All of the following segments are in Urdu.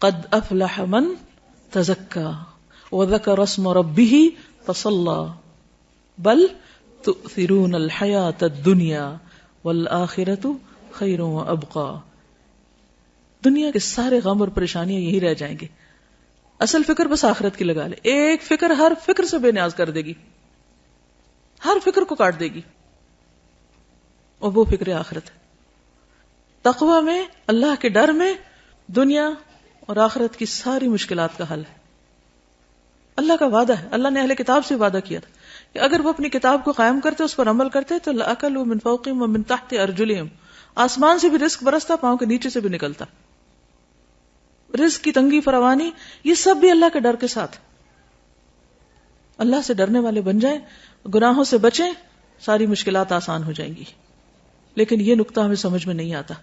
قد افلح من تزکا وذکر اسم ربہ فصلی بل تؤثرون الحیاۃ الدنیا والآخرۃ خیر وابقی. دنیا کے سارے غم اور پریشانیاں یہی رہ جائیں گے. اصل فکر بس آخرت کی لگا لے. ایک فکر ہر فکر سے بے نیاز کر دے گی, ہر فکر کو کاٹ دے گی, اور وہ فکر آخرت ہے. تقوی میں, اللہ کے ڈر میں دنیا اور آخرت کی ساری مشکلات کا حل ہے. اللہ کا وعدہ ہے, اللہ نے اہل کتاب سے وعدہ کیا تھا کہ اگر وہ اپنی کتاب کو قائم کرتے, اس پر عمل کرتے, تو لَأَكَلُوا مِن فَوْقِهِمْ وَمِن تَحْتِ أَرْجُلِهِمْ, آسمان سے بھی رزق برستا, پاؤں کے نیچے سے بھی نکلتا. رزق کی تنگی فراوانی یہ سب بھی اللہ کے ڈر کے ساتھ. اللہ سے ڈرنے والے بن جائیں, گناہوں سے بچیں, ساری مشکلات آسان ہو جائیں گی. لیکن یہ نقطہ ہمیں سمجھ میں نہیں آتا.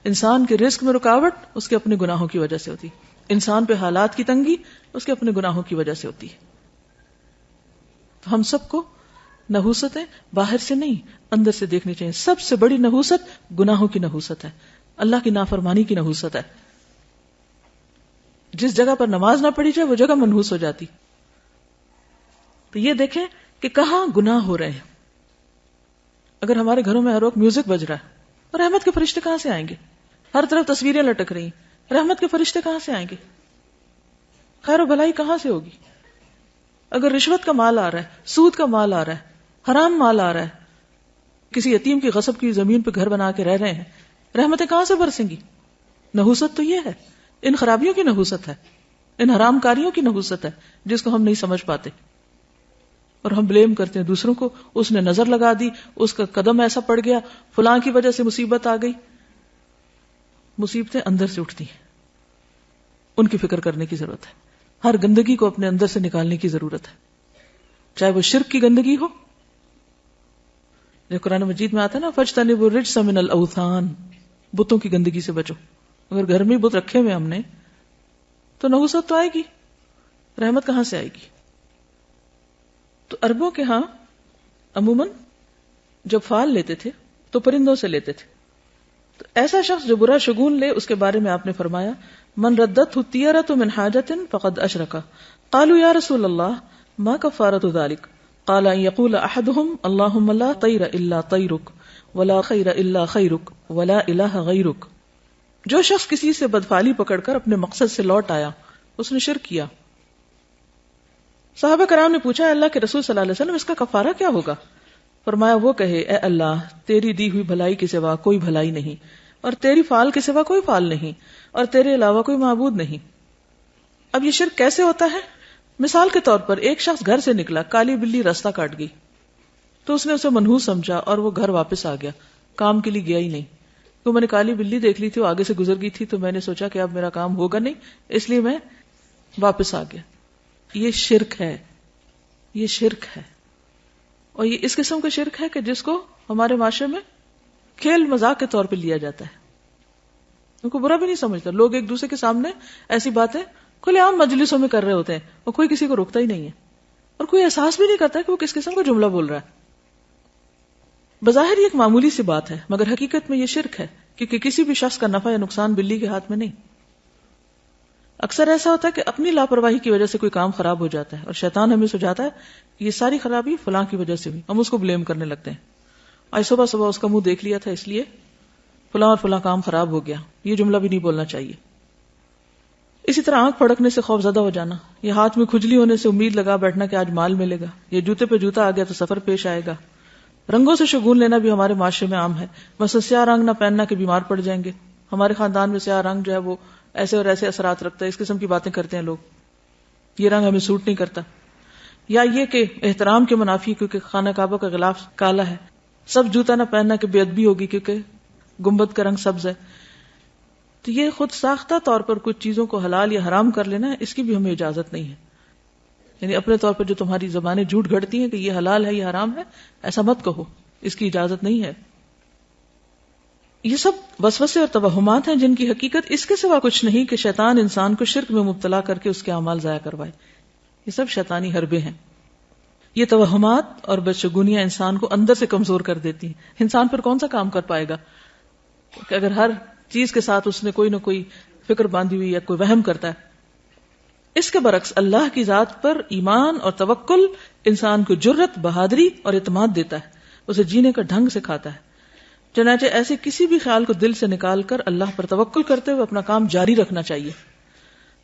انسان کے رزق میں رکاوٹ اس کے اپنے گناہوں کی وجہ سے ہوتی, انسان پہ حالات کی تنگی اس کے اپنے گناہوں کی وجہ سے ہوتی ہے. تو ہم سب کو نحوستیں باہر سے نہیں اندر سے دیکھنی چاہیے. سب سے بڑی نحوست گناہوں کی نحوست ہے, اللہ کی نافرمانی کی نحوست ہے. جس جگہ پر نماز نہ پڑھی جائے وہ جگہ منحوس ہو جاتی. تو یہ دیکھیں کہ کہاں گناہ ہو رہے ہیں. اگر ہمارے گھروں میں ہر وقت میوزک بج رہا ہے, اور رحمت کے فرشتے کہاں سے آئیں گے؟ ہر طرف تصویریں لٹک رہی ہیں, رحمت کے فرشتے کہاں سے آئیں گے؟ خیر و بھلائی کہاں سے ہوگی؟ اگر رشوت کا مال آ رہا ہے, سود کا مال آ رہا ہے, حرام مال آ رہا ہے, کسی یتیم کی غصب کی زمین پہ گھر بنا کے رہ رہے ہیں, رحمتیں کہاں سے برسیں گی؟ نحوست تو یہ ہے, ان خرابیوں کی نحوست ہے, ان حرام کاریوں کی نحوست ہے جس کو ہم نہیں سمجھ پاتے, اور ہم بلیم کرتے ہیں دوسروں کو. اس نے نظر لگا دی, اس کا قدم ایسا پڑ گیا, فلاں کی وجہ سے مصیبت آ گئی. مصیبتیں اندر سے اٹھتی ہیں, ان کی فکر کرنے کی ضرورت ہے. ہر گندگی کو اپنے اندر سے نکالنے کی ضرورت ہے, چاہے وہ شرک کی گندگی ہو, جو قرآن مجید میں آتا ہے نا, فَاجْتَنِبُوا الرِّجْسَ مِنَ الْأَوْثَانِ, بتوں کی گندگی سے بچو. اگر گھر میں بت رکھے ہوئے ہم نے تو نحوست تو آئے گی, رحمت کہاں سے آئے گی؟ تو عربوں کے ہاں عموماً جب فال لیتے تھے تو پرندوں سے لیتے تھے. تو ایسا شخص جو برا شگون لے, اس کے بارے میں آپ نے فرمایا من ردته الطيرة من حاجة فقد أشرك. قالوا يا رسول الله ما كفارة ذلك؟ قال أن يقول أحدهم اللهم لا طير إلا طيرك ولا خير إلا خيرك ولا إله غيرك. جو شخص کسی سے بدفعلی پکڑ کر اپنے مقصد سے لوٹ آیا, اس نے شرک کیا. صحابہ کرام نے پوچھا, اللہ کے رسول صلی اللہ علیہ وسلم اس کا کفارہ کیا ہوگا؟ فرمایا وہ کہے اے اللہ تیری دی ہوئی بھلائی کے سوا کوئی بھلائی نہیں, اور تیری فال کے سوا کوئی فال نہیں, اور تیرے علاوہ کوئی معبود نہیں. اب یہ شرک کیسے ہوتا ہے؟ مثال کے طور پر ایک شخص گھر سے نکلا, کالی بلی راستہ کاٹ گئی, تو اس نے اسے منحوس سمجھا اور وہ گھر واپس آ گیا, کام کے لیے گیا ہی نہیں. تو میں نے کالی بلی دیکھ لی تھی, وہ آگے سے گزر گئی تھی, تو میں نے سوچا کہ اب میرا کام ہوگا نہیں, اس لیے میں واپس آ گیا. یہ شرک ہے, یہ شرک ہے. اور یہ اس قسم کا شرک ہے کہ جس کو ہمارے معاشرے میں کھیل مذاق کے طور پہ لیا جاتا ہے, ان کو برا بھی نہیں سمجھتا. لوگ ایک دوسرے کے سامنے ایسی باتیں کھلے عام مجلسوں میں کر رہے ہوتے ہیں, اور کوئی کسی کو روکتا ہی نہیں ہے, اور کوئی احساس بھی نہیں کرتا کہ وہ کس قسم کا جملہ بول رہا ہے. بظاہر یہ ایک معمولی سی بات ہے, مگر حقیقت میں یہ شرک ہے, کیونکہ کسی بھی شخص کا نفع یا نقصان بلی کے ہاتھ میں نہیں. اکثر ایسا ہوتا ہے کہ اپنی لاپرواہی کی وجہ سے کوئی کام خراب ہو جاتا ہے, اور شیطان ہمیں سجاتا ہے کہ یہ ساری خرابی فلاں کی وجہ سے ہوئی, ہم اس کو بلیم کرنے لگتے ہیں. آج صبح صبح اس کا منہ دیکھ لیا تھا اس لیے فلاں اور فلاں کام خراب ہو گیا, یہ جملہ بھی نہیں بولنا چاہیے. اسی طرح آنکھ پھڑکنے سے خوف زدہ ہو جانا, یہ ہاتھ میں کھجلی ہونے سے امید لگا بیٹھنا کہ آج مال ملے گا, یہ جوتے پہ جوتا آ گیا تو سفر پیش آئے گا. رنگوں سے شگون لینا بھی ہمارے معاشرے میں عام ہے. مثلا سیاہ رنگ نہ پہننا کہ بیمار پڑ جائیں گے, ہمارے خاندان میں سیاہ رنگ جو ہے وہ ایسے اور ایسے اثرات رکھتا ہے, اس قسم کی باتیں کرتے ہیں لوگ, یہ رنگ ہمیں سوٹ نہیں کرتا. یا یہ کہ احترام کے منافی کیونکہ خانہ کعبہ کا غلاف کالا ہے, سب جوتا نہ پہننا کہ بے ادبی ہوگی کیونکہ گنبد کا رنگ سبز ہے. تو یہ خود ساختہ طور پر کچھ چیزوں کو حلال یا حرام کر لینا ہے, اس کی بھی ہمیں اجازت نہیں ہے. یعنی اپنے طور پر جو تمہاری زبانیں جھوٹ گھڑتی ہیں کہ یہ حلال ہے یہ حرام ہے, ایسا مت کہو, اس کی اجازت نہیں ہے. یہ سب وسوسے اور توہمات ہیں جن کی حقیقت اس کے سوا کچھ نہیں کہ شیطان انسان کو شرک میں مبتلا کر کے اس کے اعمال ضائع کروائے. یہ سب شیطانی حربے ہیں. یہ توہمات اور بدشگونیاں انسان کو اندر سے کمزور کر دیتی ہیں. انسان پر کون سا کام کر پائے گا کہ اگر ہر چیز کے ساتھ اس نے کوئی نہ کوئی فکر باندھی ہوئی ہے، کوئی وہم کرتا ہے. اس کے برعکس اللہ کی ذات پر ایمان اور توکل انسان کو جرت، بہادری اور اعتماد دیتا ہے، اسے جینے کا ڈھنگ سکھاتا ہے. چنانچہ ایسے کسی بھی خیال کو دل سے نکال کر اللہ پر توکل کرتے ہوئے اپنا کام جاری رکھنا چاہیے.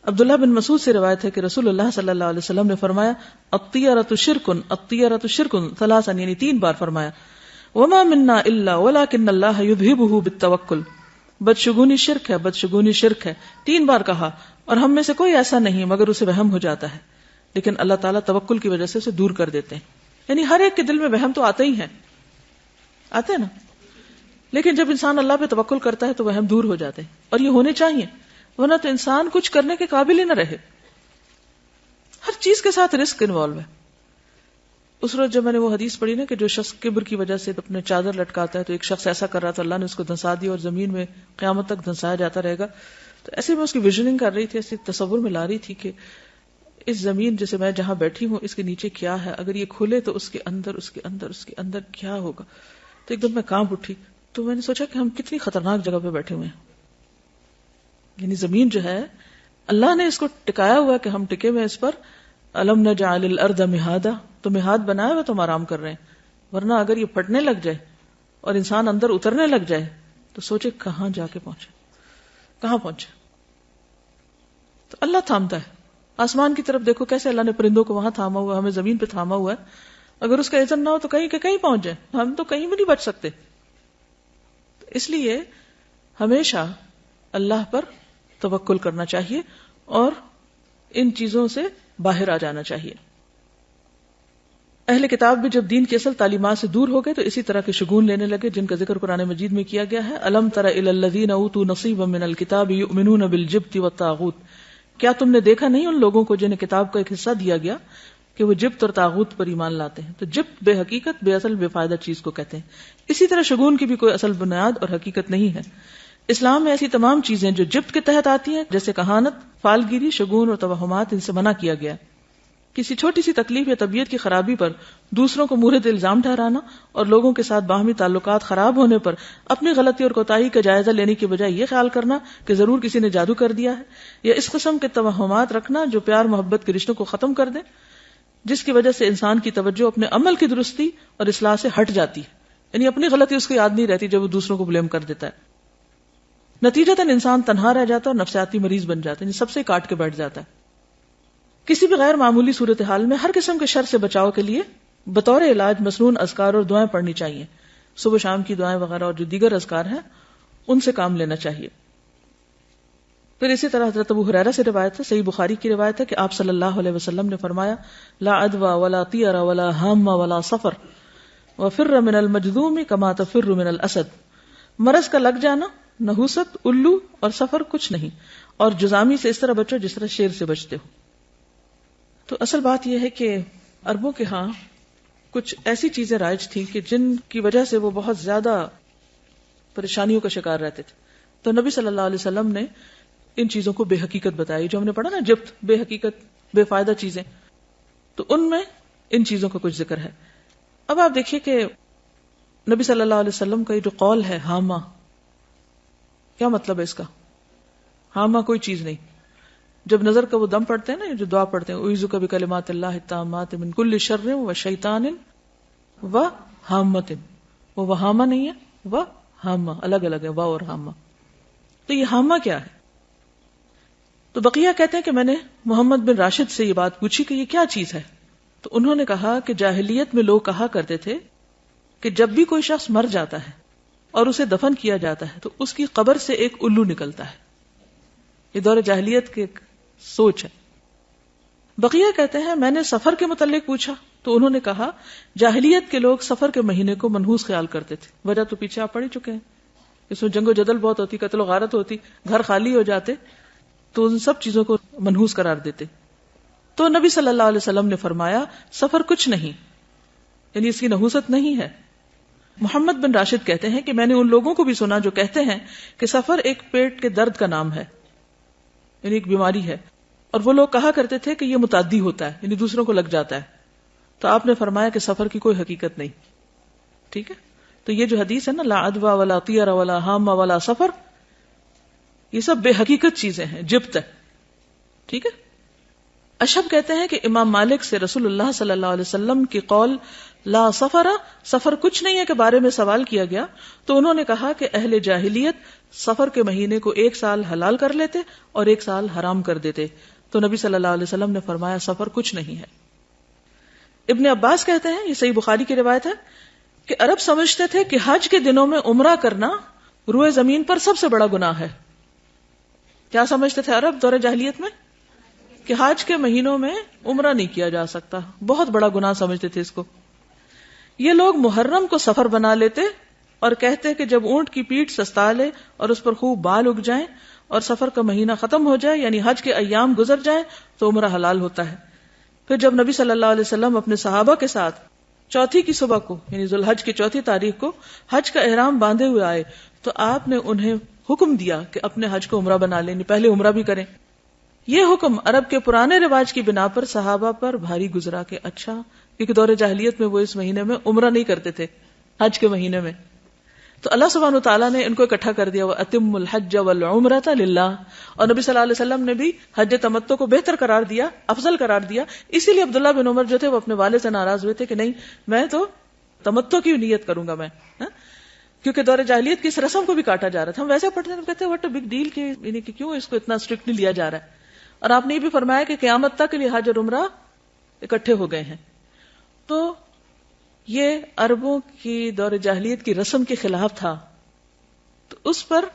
عبداللہ بن مسعود سے روایت ہے کہ رسول اللہ صلی اللہ علیہ وسلم نے فرمایا الطیرۃ شرک، الطیرۃ شرک ثلاثا، یعنی 3 بار فرمایا. وما منا الا ولکن اللہ یذہبہ بالتوکل، بدشگونی شرک ہے، بدشگونی شرک ہے، 3 بار کہا. اور ہم میں سے کوئی ایسا نہیں مگر اسے وہم ہو جاتا ہے، لیکن اللہ تعالیٰ توکل کی وجہ سے اسے دور کر دیتے ہیں. یعنی ہر ایک کے دل میں وہم تو آتے ہی ہیں، آتے ہیں نا، لیکن جب انسان اللہ پہ توکل کرتا ہے تو وہم دور ہو جاتے ہیں، اور یہ ہونے چاہیے، ورنہ تو انسان کچھ کرنے کے قابل ہی نہ رہے. ہر چیز کے ساتھ رسک انوالو ہے. اس روز جب میں نے وہ حدیث پڑھی نا کہ جو شخص کبر کی وجہ سے اپنے چادر لٹکاتا ہے، تو ایک شخص ایسا کر رہا تھا، اللہ نے اس کو دھنسا دیا اور زمین میں قیامت تک دھنسایا جاتا رہے گا. تو ایسے میں اس کی ویژننگ کر رہی تھی، ایسے تصور میں لا رہی تھی کہ اس زمین جیسے میں جہاں بیٹھی ہوں اس کے نیچے کیا ہے، اگر یہ کھلے تو اس کے اندر کیا ہوگا. تو ایک دم میں کانپ اٹھی. تو میں نے سوچا کہ ہم کتنی خطرناک جگہ پہ بیٹھے ہوئے ہیں. یعنی زمین جو ہے اللہ نے اس کو ٹکایا ہوا کہ ہم ٹکے ہوئے اس پر. الم نجعل الارض مہادا، تو مہاد بنایا ہوا تو ہم آرام کر رہے ہیں، ورنہ اگر یہ پھٹنے لگ جائے اور انسان اندر اترنے لگ جائے تو سوچے کہاں جا کے پہنچے، کہاں پہنچے. تو اللہ تھامتا ہے. آسمان کی طرف دیکھو کیسے اللہ نے پرندوں کو وہاں تھاما ہوا ہے، ہمیں زمین پہ تھاما ہوا ہے. اگر اس کا اذن نہ ہو تو کہیں کہ کہیں پہنچ جائے، ہم تو کہیں بھی نہیں بچ سکتے. اس لیے ہمیشہ اللہ پر توکل کرنا چاہیے اور ان چیزوں سے باہر آ جانا چاہیے. اہل کتاب بھی جب دین کی اصل تعلیمات سے دور ہو گئے تو اسی طرح کے شگون لینے لگے جن کا ذکر قرآن مجید میں کیا گیا ہے. الم تر الی الذین اوتوا نصیبا من الکتاب یؤمنون بالجبت والطاغوت، کیا تم نے دیکھا نہیں ان لوگوں کو جنہیں کتاب کا ایک حصہ دیا گیا کہ وہ جبت اور طاغوت پر ایمان لاتے ہیں. تو جبت بے حقیقت، بے اصل، بے فائدہ چیز کو کہتے ہیں. اسی طرح شگون کی بھی کوئی اصل بنیاد اور حقیقت نہیں ہے. اسلام میں ایسی تمام چیزیں جو جبت کے تحت آتی ہیں جیسے کہانت، فالگیری، شگون اور توہمات، ان سے منع کیا گیا. کسی چھوٹی سی تکلیف یا طبیعت کی خرابی پر دوسروں کو مورد الزام ٹھہرانا اور لوگوں کے ساتھ باہمی تعلقات خراب ہونے پر اپنی غلطی اور کوتاہی کا جائزہ لینے کی بجائے یہ خیال کرنا کہ ضرور کسی نے جادو کر دیا ہے، یا اس قسم کے توہمات رکھنا جو پیار محبت کے رشتوں کو ختم کر دیں، جس کی وجہ سے انسان کی توجہ اپنے عمل کی درستی اور اصلاح سے ہٹ جاتی ہے. یعنی اپنی غلطی اس کو یاد نہیں رہتی جب وہ دوسروں کو بلیم کر دیتا ہے. نتیجتاً انسان تنہا رہ جاتا ہے اور نفسیاتی مریض بن جاتا ہے، سب سے کاٹ کے بیٹھ جاتا ہے. کسی بھی غیر معمولی صورتحال میں ہر قسم کے شر سے بچاؤ کے لیے بطور علاج مسنون اذکار اور دعائیں پڑھنی چاہیے. صبح شام کی دعائیں وغیرہ اور جو دیگر اذکار ہیں ان سے کام لینا چاہیے. پھر اسی طرح حضرت ابو ہریرہ سے روایت ہے، صحیح بخاری کی روایت ہے کہ آپ صلی اللہ علیہ وسلم نے فرمایا لا عدوى ولا طیر ولا ہام ولا سفر وفر من المجذوم كما تفر من الاسد. مرض کا لگ جانا، نحوست، الو اور سفر کچھ نہیں، اور جزامی سے اس طرح بچو جس طرح شیر سے بچتے ہو. تو اصل بات یہ ہے کہ عربوں کے ہاں کچھ ایسی چیزیں رائج تھیں کہ جن کی وجہ سے وہ بہت زیادہ پریشانیوں کا شکار رہتے تھے. تو نبی صلی اللہ علیہ وسلم نے ان چیزوں کو بے حقیقت بتائی، جو ہم نے پڑھا نا جبت، بے حقیقت، بے فائدہ چیزیں، تو ان میں ان چیزوں کا کچھ ذکر ہے. اب آپ دیکھیے کہ نبی صلی اللہ علیہ وسلم کا یہ جو قول ہے ہاما، کیا مطلب ہے اس کا؟ ہاما کوئی چیز نہیں. جب نظر کا وہ دم پڑھتے ہیں نا، جو دعا پڑھتے ہیں اعوذ بکلمات اللہ التامات من کل شر و شیطان و ہامۃ، وہ وہاما نہیں ہے، وہ ہاما الگ الگ ہے، وا اور ہاما. تو یہ ہاما کیا ہے؟ تو بقیہ کہتے ہیں کہ میں نے محمد بن راشد سے یہ بات پوچھی کہ یہ کیا چیز ہے. تو انہوں نے کہا کہ جاہلیت میں لوگ کہا کرتے تھے کہ جب بھی کوئی شخص مر جاتا ہے اور اسے دفن کیا جاتا ہے تو اس کی قبر سے ایک الو نکلتا ہے. یہ دور جاہلیت کی ایک سوچ ہے. بقیہ کہتے ہیں میں نے سفر کے متعلق پوچھا تو انہوں نے کہا جاہلیت کے لوگ سفر کے مہینے کو منحوس خیال کرتے تھے. وجہ تو پیچھے آپ پڑھ ہی چکے ہیں، اس میں جنگ و جدل بہت ہوتی، قتل و غارت ہوتی، گھر خالی ہو جاتے، تو ان سب چیزوں کو منحوس قرار دیتے. تو نبی صلی اللہ علیہ وسلم نے فرمایا سفر کچھ نہیں، یعنی اس کی نحوست نہیں ہے. محمد بن راشد کہتے ہیں کہ میں نے ان لوگوں کو بھی سنا جو کہتے ہیں کہ سفر ایک پیٹ کے درد کا نام ہے، یعنی ایک بیماری ہے، اور وہ لوگ کہا کرتے تھے کہ یہ متعدی ہوتا ہے، یعنی دوسروں کو لگ جاتا ہے. تو آپ نے فرمایا کہ سفر کی کوئی حقیقت نہیں. ٹھیک ہے، تو یہ جو حدیث ہے نا لا عدوى ولا طیر ولا ہام ولا سفر، یہ سب بے حقیقت چیزیں ہیں، جبت ہے. ٹھیک ہے. اشہب کہتے ہیں کہ امام مالک سے رسول اللہ صلی اللہ علیہ وسلم کی قول لا سفر، سفر کچھ نہیں ہے کے بارے میں سوال کیا گیا تو انہوں نے کہا کہ اہل جاہلیت سفر کے مہینے کو 1 سال حلال کر لیتے اور 1 سال حرام کر دیتے. تو نبی صلی اللہ علیہ وسلم نے فرمایا سفر کچھ نہیں ہے. ابن عباس کہتے ہیں، یہ صحیح بخاری کی روایت ہے، کہ عرب سمجھتے تھے کہ حج کے دنوں میں عمرہ کرنا روئے زمین پر سب سے بڑا گناہ ہے. کیا سمجھتے تھے عرب دور جاہلیت میں؟ کہ حج کے مہینوں میں عمرہ نہیں کیا جا سکتا، بہت بڑا گناہ سمجھتے تھے اس کو. یہ لوگ محرم کو سفر بنا لیتے اور کہتے کہ جب اونٹ کی پیٹھ سستا لے اور اس پر خوب بال اگ جائیں اور سفر کا مہینہ ختم ہو جائے، یعنی حج کے ایام گزر جائیں، تو عمرہ حلال ہوتا ہے. پھر جب نبی صلی اللہ علیہ وسلم اپنے صحابہ کے ساتھ چوتھی کی صبح کو یعنی ذوالحج کی 4 تاریخ کو حج کا احرام باندھے ہوئے آئے تو آپ نے انہیں حکم دیا کہ اپنے حج کو عمرہ بنا لیں، پہلے عمرہ بھی کریں. یہ حکم عرب کے پرانے رواج کی بنا پر صحابہ پر بھاری گزرا کہ اچھا، کیونکہ دور جاہلیت میں وہ اس مہینے میں عمرہ نہیں کرتے تھے، حج کے مہینے میں. تو اللہ سبحانہ وتعالیٰ نے ان کو اکٹھا کر دیا وَأَتِمُّ الْحَجَّ وَالْعُمْرَةَ لِلَّهِ، اور نبی صلی اللہ علیہ وسلم نے بھی حج تمتع کو بہتر قرار دیا، افضل قرار دیا. اسی لیے عبداللہ بن عمر جو تھے وہ اپنے والد سے ناراض ہوئے تھے کہ نہیں، میں تو تمتع کی نیت کروں گا میں، کیونکہ دور جاہلیت کی اس رسم کو بھی کاٹا جا رہا تھا. ہم ویسے پڑھتے ہیں، کہتے ہیں واٹ اے بگ ڈیل، یعنی کہ کیوں اس کو اتنا اسٹرکٹلی لیا جا رہا ہے. اور آپ نے یہ بھی فرمایا کہ قیامت تک کے لیے حج اور عمرہ اکٹھے ہو گئے ہیں. تو یہ عربوں کی دور جاہلیت کی رسم کے خلاف تھا. تو اس پر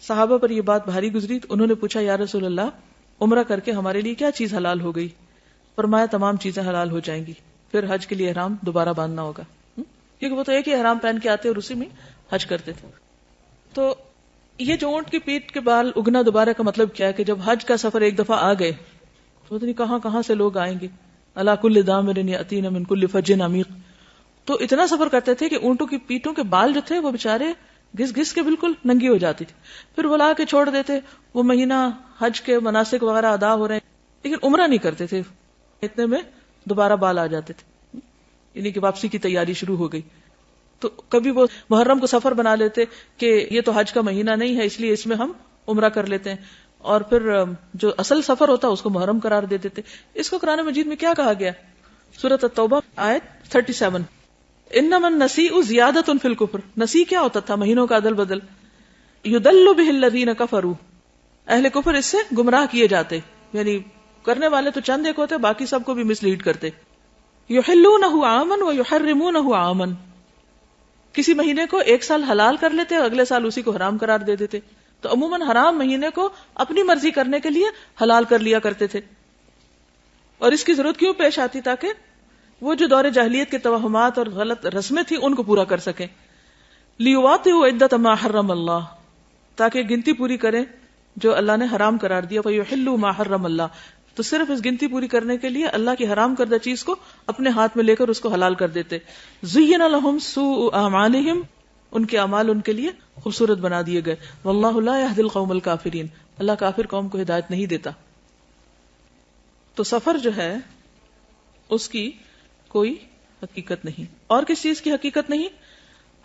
صحابہ پر یہ بات بھاری گزری. تو انہوں نے پوچھا یا رسول اللہ، عمرہ کر کے ہمارے لیے کیا چیز حلال ہو گئی؟ فرمایا تمام چیزیں حلال ہو جائیں گی، پھر حج کے لیے احرام دوبارہ باندھنا ہوگا، کیونکہ وہ تو ایک ہی احرام پہن کے آتے اور اسی میں حج کرتے تھے. تو یہ جو اونٹ کی پیٹھ کے بال اگنا دوبارہ کا مطلب کیا ہے کہ جب حج کا سفر ایک دفعہ آ گئے تو پتہ نہیں کہاں کہاں سے لوگ آئیں گے. الا کل دامر یاتین من کل فج عمیق. تو اتنا سفر کرتے تھے کہ اونٹوں کی پیٹھوں کے بال جو تھے وہ بےچارے گھس گھس کے بالکل ننگی ہو جاتی تھی. پھر وہ لا کے چھوڑ دیتے، وہ مہینہ حج کے مناسک وغیرہ ادا ہو رہے ہیں لیکن عمرہ نہیں کرتے تھے. اتنے میں دوبارہ بال آ جاتے تھے، یعنی کہ واپسی کی تیاری شروع ہو گئی. تو کبھی وہ محرم کو سفر بنا لیتے کہ یہ تو حج کا مہینہ نہیں ہے اس لیے اس میں ہم عمرہ کر لیتے ہیں، اور پھر جو اصل سفر ہوتا اس کو محرم قرار دے دیتے. اس کو قرآن مجید میں کیا کہا گیا؟ سورۃ التوبہ آیت 37، انما النسیء زیادۃ فی الکفر. نسی کیا ہوتا تھا؟ مہینوں کا عدل بدل. یضل بہ الذین کفروا، اہل کفر اس سے گمراہ کیے جاتے، یعنی کرنے والے تو چند ایک ہوتے، باقی سب کو بھی مس لیڈ کرتے. یحلونہ عاما ویحرمونہ عاما، کسی مہینے کو 1 سال حلال کر لیتے اور اگلے سال اسی کو حرام قرار دے دیتے. تو عموماً حرام مہینے کو اپنی مرضی کرنے کے لیے حلال کر لیا کرتے تھے. اور اس کی ضرورت کیوں پیش آتی؟ تاکہ وہ جو دور جاہلیت کے توہمات اور غلط رسمیں تھیں ان کو پورا کر سکیں. لیواطئوا عدۃ ما حرم اللہ، تاکہ گنتی پوری کریں جو اللہ نے حرام قرار دیا. فیحلوا ما حرم اللہ، تو صرف اس گنتی پوری کرنے کے لیے اللہ کی حرام کردہ چیز کو اپنے ہاتھ میں لے کر اس کو حلال کر دیتے. زین لہم سوء اعمالہم، ان کے اعمال ان کے لیے خوبصورت بنا دیے گئے. واللہ لا یہدی القوم الکافرین، اللہ کافر قوم کو ہدایت نہیں دیتا. تو سفر جو ہے اس کی کوئی حقیقت نہیں. اور کس چیز کی حقیقت نہیں؟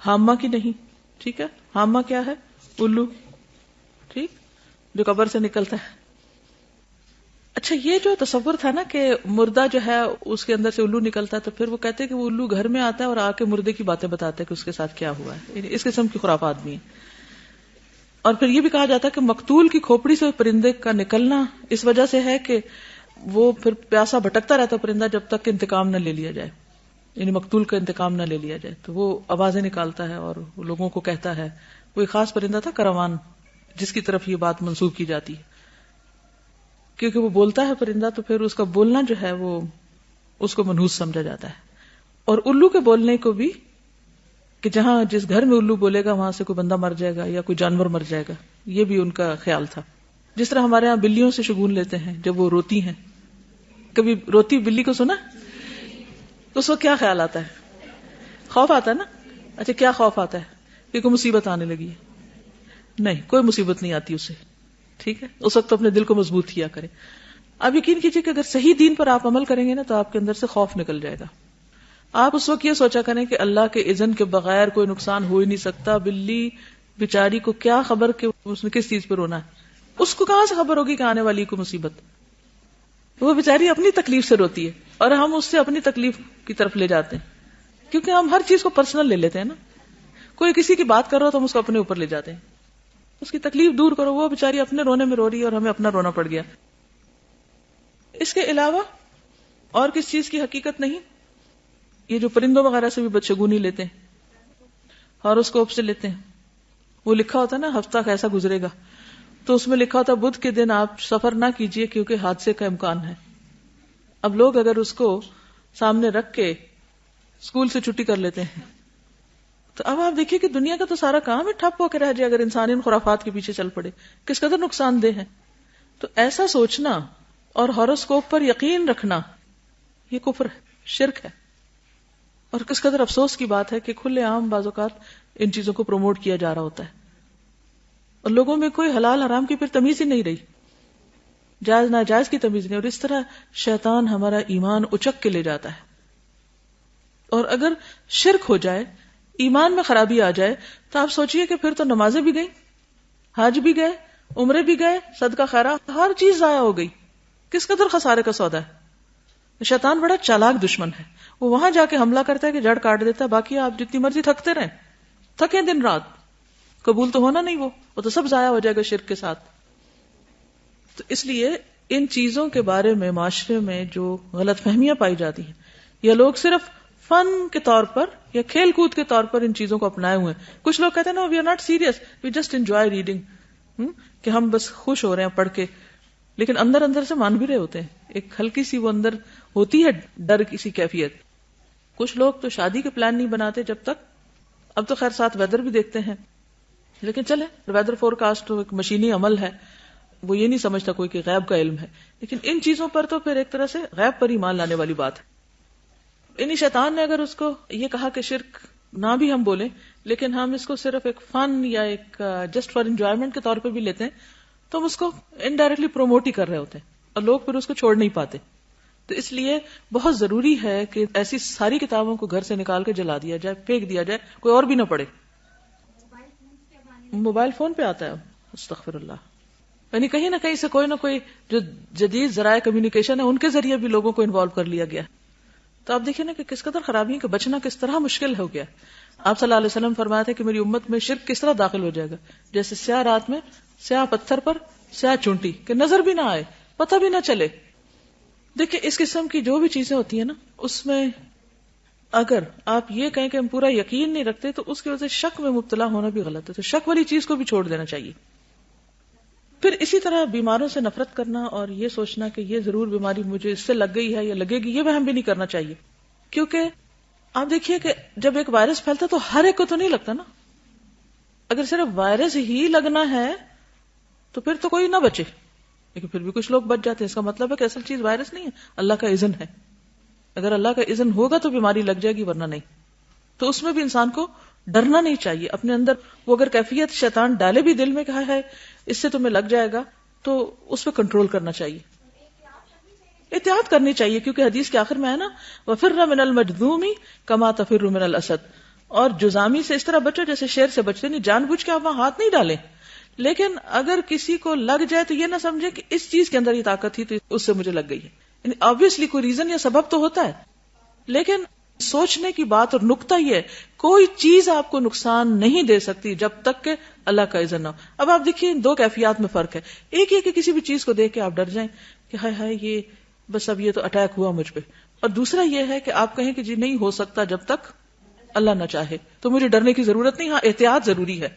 حامہ کی نہیں. ٹھیک ہے، حامہ کیا ہے؟ الو، ٹھیک، جو قبر سے نکلتا ہے. اچھا، یہ جو تصور تھا نا کہ مردہ جو ہے اس کے اندر سے الو نکلتا ہے، تو پھر وہ کہتے ہیں کہ وہ الو گھر میں آتا ہے اور آ کے مردے کی باتیں بتاتا ہے کہ اس کے ساتھ کیا ہوا ہے. یعنی اس قسم کی خرافات بھی ہیں. اور پھر یہ بھی کہا جاتا ہے کہ مقتول کی کھوپڑی سے پرندے کا نکلنا اس وجہ سے ہے کہ وہ پھر پیاسا بھٹکتا رہتا پرندہ جب تک کہ انتقام نہ لے لیا جائے، یعنی مقتول کا انتقام نہ لے لیا جائے. تو وہ آوازیں نکالتا ہے اور لوگوں کو کہتا ہے. وہ ایک خاص پرندہ تھا کروان، جس کی طرف یہ بات منسوب کی جاتی ہے، کیونکہ وہ بولتا ہے پرندہ، تو پھر اس کا بولنا جو ہے وہ اس کو منحوس سمجھا جاتا ہے. اور الو کے بولنے کو بھی کہ جہاں جس گھر میں الو بولے گا وہاں سے کوئی بندہ مر جائے گا یا کوئی جانور مر جائے گا، یہ بھی ان کا خیال تھا. جس طرح ہمارے ہاں بلیوں سے شگون لیتے ہیں جب وہ روتی ہیں. کبھی روتی بلی کو سنا؟ تو اس وقت کیا خیال آتا ہے؟ خوف آتا ہے نا. اچھا، کیا خوف آتا ہے؟ کہ کوئی مصیبت آنے لگی ہے. نہیں، کوئی مصیبت نہیں آتی اسے. ٹھیک ہے، اس وقت اپنے دل کو مضبوط کیا کریں. اب یقین کیجئے کہ اگر صحیح دین پر آپ عمل کریں گے نا تو آپ کے اندر سے خوف نکل جائے گا. آپ اس وقت یہ سوچا کریں کہ اللہ کے اذن کے بغیر کوئی نقصان ہو ہی نہیں سکتا. بلی بیچاری کو کیا خبر کہ اس نے کس چیز پہ رونا ہے. اس کو کہاں سے خبر ہوگی کہ آنے والی کو مصیبت؟ وہ بیچاری اپنی تکلیف سے روتی ہے اور ہم اس سے اپنی تکلیف کی طرف لے جاتے ہیں، کیونکہ ہم ہر چیز کو پرسنل لے لیتے ہیں نا. کوئی کسی کی بات کر رہا ہو تو ہم اس کو اپنے اوپر لے جاتے ہیں. اس کی تکلیف دور کرو، وہ بیچاری اپنے رونے میں رو رہی ہے اور ہمیں اپنا رونا پڑ گیا. اس کے علاوہ اور کس چیز کی حقیقت نہیں. یہ جو پرندوں وغیرہ سے بھی بدشگونی لیتے ہیں، ہاروسکوپ سے لیتے ہیں. وہ لکھا ہوتا ہے نا ہفتہ کیسا گزرے گا، تو اس میں لکھا ہوتا ہے بدھ کے دن آپ سفر نہ کیجئے کیونکہ حادثے کا امکان ہے. اب لوگ اگر اس کو سامنے رکھ کے اسکول سے چھٹی کر لیتے ہیں، تو اب آپ دیکھیے کہ دنیا کا تو سارا کام ہی ٹھپ ہو کے رہ جائے اگر انسان ان خرافات کے پیچھے چل پڑے. کس قدر نقصان دہ ہے. تو ایسا سوچنا اور ہاروسکوپ پر یقین رکھنا یہ کفر ہے، شرک ہے. اور کس قدر افسوس کی بات ہے کہ کھلے عام بعض اوقات ان چیزوں کو پروموٹ کیا جا رہا ہوتا ہے اور لوگوں میں کوئی حلال حرام کی پھر تمیز ہی نہیں رہی، جائز ناجائز کی تمیز نہیں. اور اس طرح شیطان ہمارا ایمان اچک کے لے جاتا ہے. اور اگر شرک ہو جائے، ایمان میں خرابی آ جائے، تو آپ سوچئے کہ پھر تو نمازیں بھی گئی، حج بھی گئے، عمرے بھی گئے، صدقہ خیرات، ہر چیز ضائع ہو گئی. کس قدر خسارے کا سودا ہے. شیطان بڑا چالاک دشمن ہے. وہ وہاں جا کے حملہ کرتا ہے کہ جڑ کاٹ دیتا ہے، باقی آپ جتنی مرضی تھکتے رہیں، تھکیں دن رات، قبول تو ہونا نہیں. وہ تو سب ضائع ہو جائے گا شرک کے ساتھ. تو اس لیے ان چیزوں کے بارے میں معاشرے میں جو غلط فہمیاں پائی جاتی ہیں، یا لوگ صرف فن کے طور پر یا کھیل کود کے طور پر ان چیزوں کو اپنائے ہوئے ہیں. کچھ لوگ کہتے ہیں نا we are not serious, we just enjoy reading, کہ ہم بس خوش ہو رہے ہیں پڑھ کے، لیکن اندر اندر سے مان بھی رہے ہوتے ہیں. ایک ہلکی سی وہ اندر ہوتی ہے ڈر کسی کیفیت. کچھ لوگ تو شادی کے پلان نہیں بناتے جب تک، اب تو خیر ساتھ ویدر بھی دیکھتے ہیں، لیکن چلے ویدر فور کاسٹ ایک مشینی عمل ہے، وہ یہ نہیں سمجھتا کوئی کہ غیب کا علم ہے. لیکن ان چیزوں پر تو پھر ایک طرح سے غیب پر ایمان لانے والی بات ہے. انہی شیطان نے اگر اس کو یہ کہا کہ شرک نہ بھی ہم بولیں، لیکن ہم اس کو صرف ایک فن یا ایک جسٹ فار انجوائمنٹ کے طور پہ بھی لیتے ہیں، تو ہم اس کو انڈائریکٹلی پروموٹ ہی کر رہے ہوتے ہیں اور لوگ پھر اس کو چھوڑ نہیں پاتے. تو اس لیے بہت ضروری ہے کہ ایسی ساری کتابوں کو گھر سے نکال کے جلا دیا جائے، پھینک دیا جائے، کوئی اور بھی نہ پڑھے. موبائل فون پہ آتا ہے، استغفر اللہ. یعنی کہیں نہ کہیں سے کوئی نہ کوئی جو جدید ذرائع کمیونیکیشن ہے ان کے ذریعے بھی لوگوں کو انوالو کر لیا گیا. تو آپ دیکھیں نا کہ کس قدر خرابی ہے، کہ بچنا کس طرح مشکل ہو گیا. آپ صلی اللہ علیہ وسلم فرمایا تھے کہ میری امت میں شرک کس طرح داخل ہو جائے گا، جیسے سیاہ رات میں سیاہ پتھر پر سیاہ چونٹی، کہ نظر بھی نہ آئے، پتہ بھی نہ چلے. دیکھیں اس قسم کی جو بھی چیزیں ہوتی ہیں نا، اس میں اگر آپ یہ کہیں کہ ہم پورا یقین نہیں رکھتے تو اس کی وجہ سے شک میں مبتلا ہونا بھی غلط ہے. تو شک والی چیز کو بھی چھوڑ دینا چاہیے. پھر اسی طرح بیماروں سے نفرت کرنا اور یہ سوچنا کہ یہ ضرور بیماری مجھے اس سے لگ گئی ہے یا لگے گی، یہ وہم بھی نہیں کرنا چاہیے. کیونکہ آپ دیکھیے کہ جب ایک وائرس پھیلتا ہے تو ہر ایک کو تو نہیں لگتا نا. اگر صرف وائرس ہی لگنا ہے تو پھر تو کوئی نہ بچے، لیکن پھر بھی کچھ لوگ بچ جاتے ہیں. اس کا مطلب ہے کہ اصل چیز وائرس نہیں ہے، اللہ کا اذن ہے. اگر اللہ کا اذن ہوگا تو بیماری لگ جائے گی، ورنہ نہیں. تو اس میں بھی انسان کو ڈرنا نہیں چاہیے. اپنے اندر وہ اگر کیفیت شیطان ڈالے بھی دل میں کہا ہے اس سے تمہیں لگ جائے گا، تو اس پہ کنٹرول کرنا چاہیے، احتیاط کرنی چاہیے. کیونکہ حدیث کے آخر میں ہے نا وَفِرَّ مِنَ الْمَجْذُومِ كَمَا تَفِرُّ مِنَ الْأَسَدِ، اور جزامی سے اس طرح بچو جیسے شیر سے بچتے. نہیں جان بوجھ کے آپ وہاں ہاتھ نہیں ڈالیں، لیکن اگر کسی کو لگ جائے تو یہ نہ سمجھے کہ اس چیز کے اندر یہ طاقت تھی تو اس سے مجھے لگ گئی ہے. یعنی آبویسلی کوئی ریزن یا سبب تو ہوتا ہے، لیکن سوچنے کی بات اور نقطہ یہ ہے کوئی چیز آپ کو نقصان نہیں دے سکتی جب تک کہ اللہ کا اذن نہ ہو. اب آپ دیکھیے دو کیفیات میں فرق ہے. ایک یہ کہ کسی بھی چیز کو دیکھ کے آپ ڈر جائیں کہ ہائے ہائے یہ بس اب یہ تو اٹیک ہوا مجھ پہ، اور دوسرا یہ ہے کہ آپ کہیں کہ جی نہیں ہو سکتا جب تک اللہ نہ چاہے، تو مجھے ڈرنے کی ضرورت نہیں. ہاں احتیاط ضروری ہے.